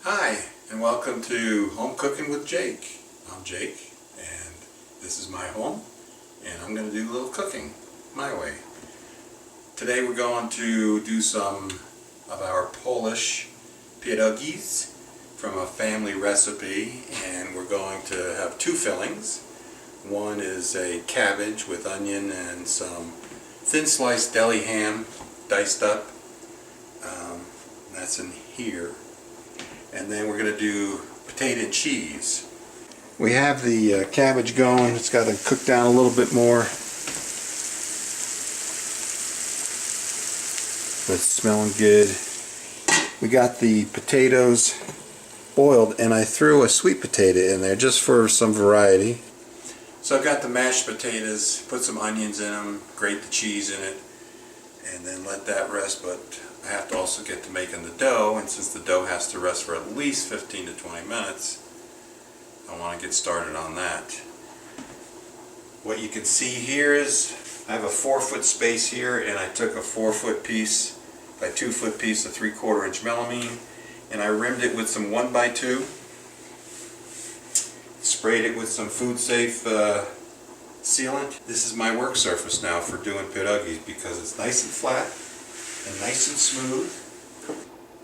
Hi, and welcome to Home Cooking with Jake. I'm Jake, and this is my home, and I'm going to do a little cooking my way. Today we're going to do some of our Polish pierogis from a family recipe, and we're going to have two fillings. One is a cabbage with onion and some thin sliced deli ham diced up. That's in here. And then we're going to do potato and cheese. We have the cabbage going. It's got to cook down a little bit more. But it's smelling good. We got the potatoes boiled, and I threw a sweet potato in there just for some variety. So I've got the mashed potatoes, put some onions in them, grate the cheese in it, and then let that rest. But I have to also get to making the dough, and since the dough has to rest for at least 15 to 20 minutes, I want to get started on that. What you can see here is I have a 4-foot space here, and I took a 4-foot piece by 2-foot piece of 3/4 inch melamine, and I rimmed it with some 1x2. Sprayed it with some food safe sealant. This is my work surface now for doing pierogis because it's nice and flat and nice and smooth.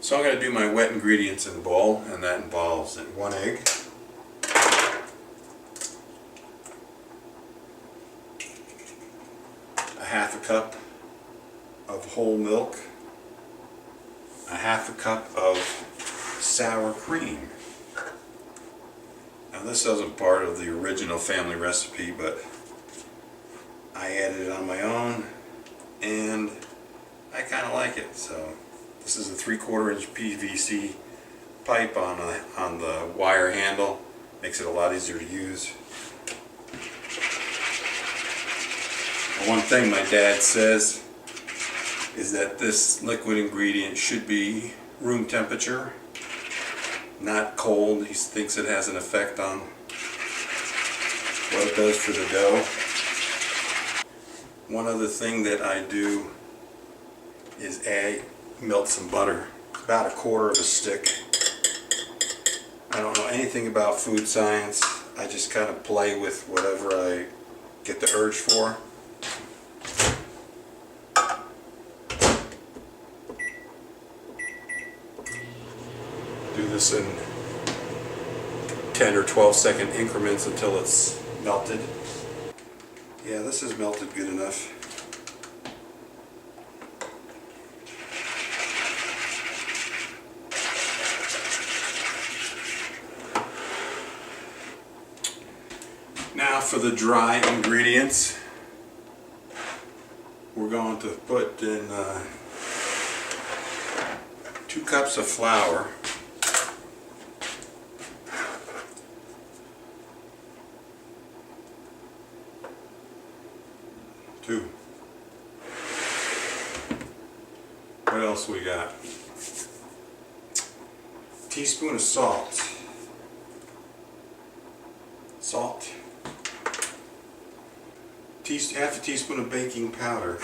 So I'm going to do my wet ingredients in the bowl, and that involves 1 egg, a 1/2 cup of whole milk, a 1/2 cup of sour cream. Now this isn't part of the original family recipe, but I added it on my own, and I kind of like it. So this is a 3/4 inch PVC pipe on the wire handle. Makes it a lot easier to use. One thing my dad says is that this liquid ingredient should be room temperature, not cold. He thinks it has an effect on what it does for the dough. One other thing that I do is melt some butter, about 1/4 of a stick. I don't know anything about food science. I just kind of play with whatever I get the urge for. Do this in 10 or 12-second increments until it's melted. Yeah, this is melted good enough. Now for the dry ingredients, we're going to put in 2 cups of flour, 2. What else we got? Teaspoon of salt. Salt. 1/2 teaspoon of baking powder.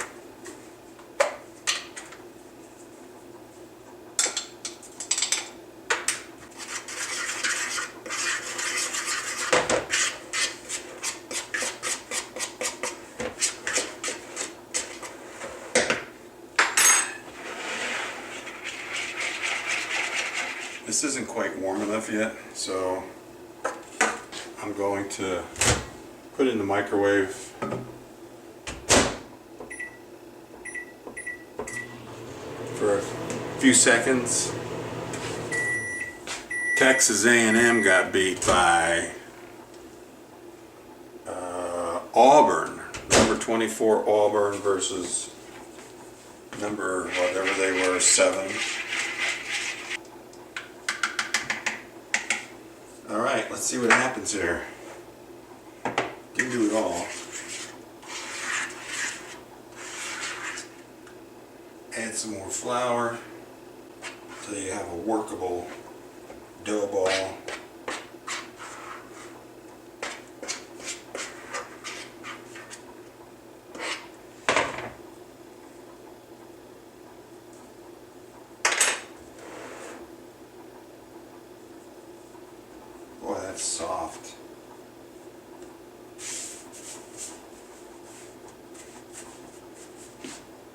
This isn't quite warm enough yet, so I'm going to put it in the microwave for a few seconds. Texas A&M got beat by Auburn, number 24 Auburn versus number whatever they were, 7. Alright, let's see what happens here. Didn't do it all. Add some more flour until you have a workable dough ball. soft.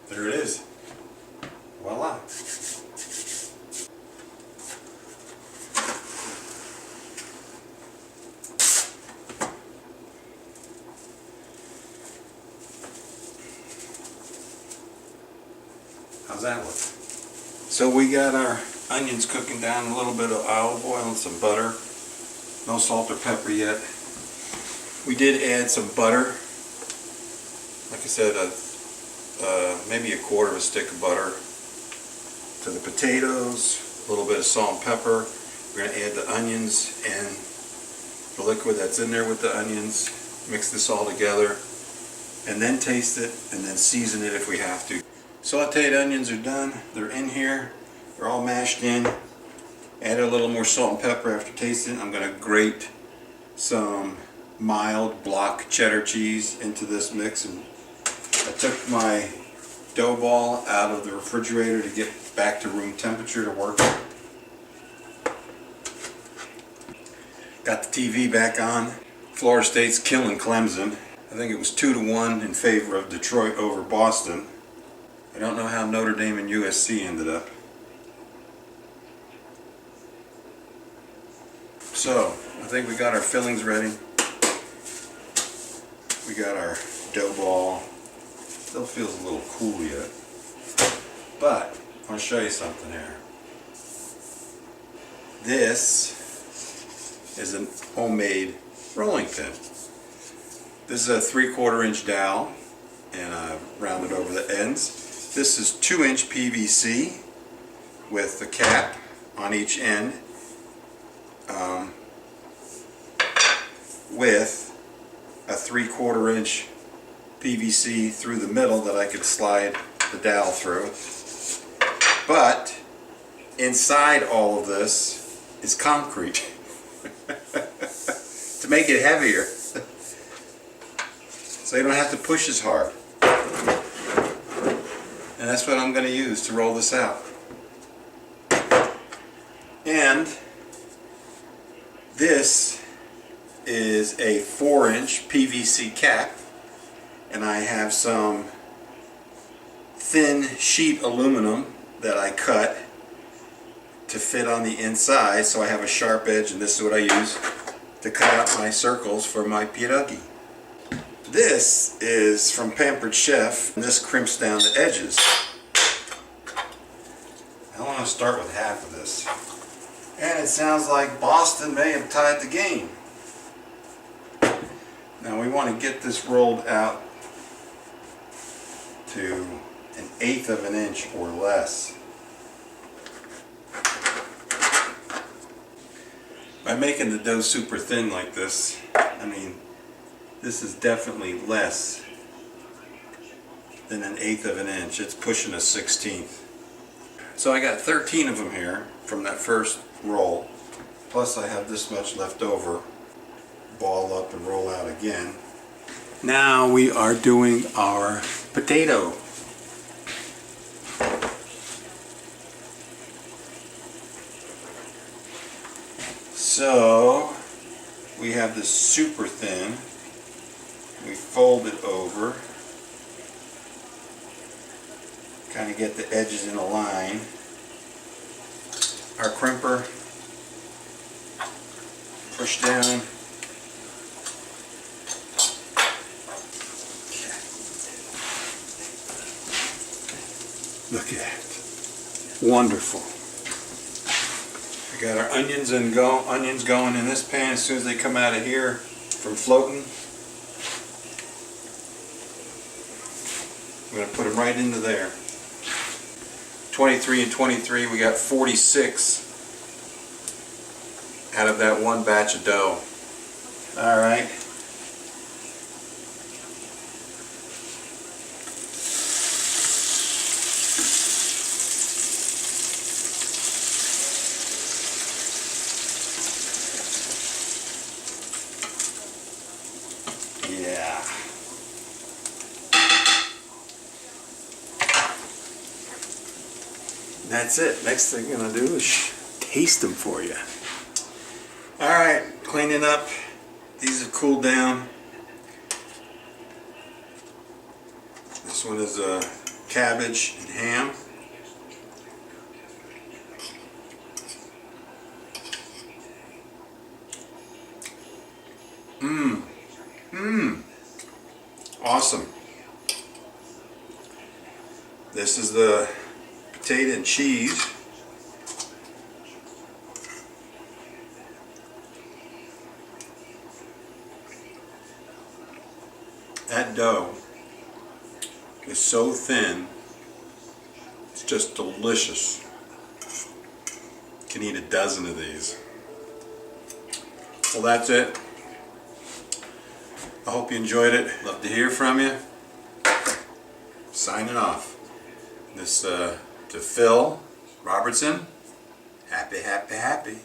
There it is. Voila. How's that look? So we got our onions cooking down, a little bit of olive oil and some butter. No salt or pepper yet. We did add some butter. Like I said, maybe a quarter of a stick of butter to the potatoes, a little bit of salt and pepper. We're going to add the onions and the liquid that's in there with the onions. Mix this all together and then taste it and then season it if we have to. Sauteed onions are done. They're in here. They're all mashed in. Add a little more salt and pepper after tasting. I'm going to grate some mild block cheddar cheese into this mix. And I took my dough ball out of the refrigerator to get back to room temperature to work. Got the TV back on. Florida State's killing Clemson. I think it was 2-1 in favor of Detroit over Boston. I don't know how Notre Dame and USC ended up. So, I think we got our fillings ready. We got our dough ball. Still feels a little cool yet. But, I want to show you something here. This is a homemade rolling pin. This is a 3/4 inch dowel, and I've rounded over the ends. This is 2-inch PVC with the cap on each end, with a 3/4 inch PVC through the middle that I could slide the dowel through. But inside all of this is concrete to make it heavier, so you don't have to push as hard. And that's what I'm going to use to roll this out. And this is a 4-inch PVC cap, and I have some thin sheet aluminum that I cut to fit on the inside, so I have a sharp edge, and this is what I use to cut out my circles for my pierogi. This is from Pampered Chef, and this crimps down the edges. I want to start with half of this. And it sounds like Boston may have tied the game. Now we want to get this rolled out to 1/8 of an inch or less. By making the dough super thin like this, I mean, this is definitely less than 1/8 of an inch. It's pushing a 1/16. So I got 13 of them here from that first roll. Plus I have this much left over. Ball up and roll out again. Now we are doing our potato. So we have this super thin. We fold it over, kind of get the edges in a line. Our crimper, push down. Look at that. Wonderful. We got our onions going in this pan as soon as they come out of here from floating. I'm going to put them right into there. 23 and 23, we got 46 out of that one batch of dough. Alright. Yeah. That's it. Next thing I'm going to do is taste them for you. Alright, cleaning up. These have cooled down. This one is cabbage and ham. Awesome. This is the potato and cheese. That dough is so thin, it's just delicious. You can eat a dozen of these. Well, that's it. I hope you enjoyed it. Love to hear from you. Signing off. This to Phil Robertson. Happy, happy, happy.